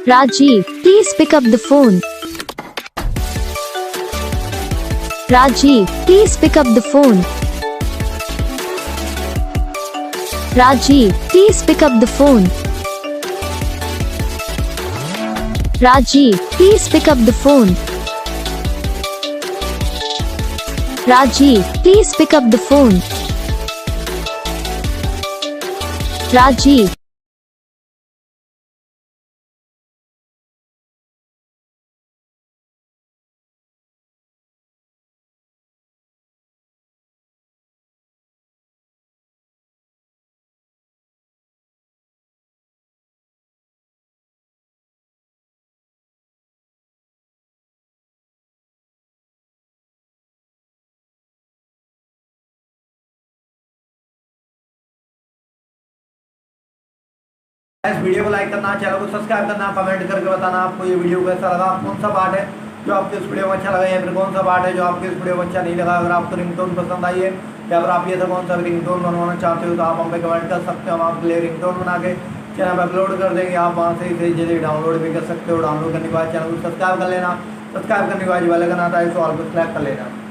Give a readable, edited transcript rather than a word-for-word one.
Rajiv, please pick up the phone. Rajiv, please pick up the phone. Rajiv, please pick up the phone. Rajiv, please pick up the phone. Rajiv, please pick up the phone. Rajiv. इस video को like करना, channel को subscribe करना, comment करके बताना आपको ये video कैसा लगा, कौन सा पार्ट है जो आपको इस वीडियो में अच्छा लगा या फिर कौन सा पार्ट है जो आपको इस वीडियो में अच्छा नहीं लगा। अगर आपको रिंगटोन पसंद आई है या फिर आप ये कौन सा रिंगटोन बनवाना चाहते हो तो आप हम पे कमेंट कर सकते हो। हम आपके लिए रिंगटोन बना के चैनल पर अपलोड कर देंगे, आप वहाँ से इसे जल्दी डाउनलोड भी कर सकते हो। डाउनलोड करने के बाद चैनल को सब्सक्राइब कर लेना, सब्सक्राइब करने के बाद बेल आइकन आता है तो ऑल को सेलेक्ट कर लेना।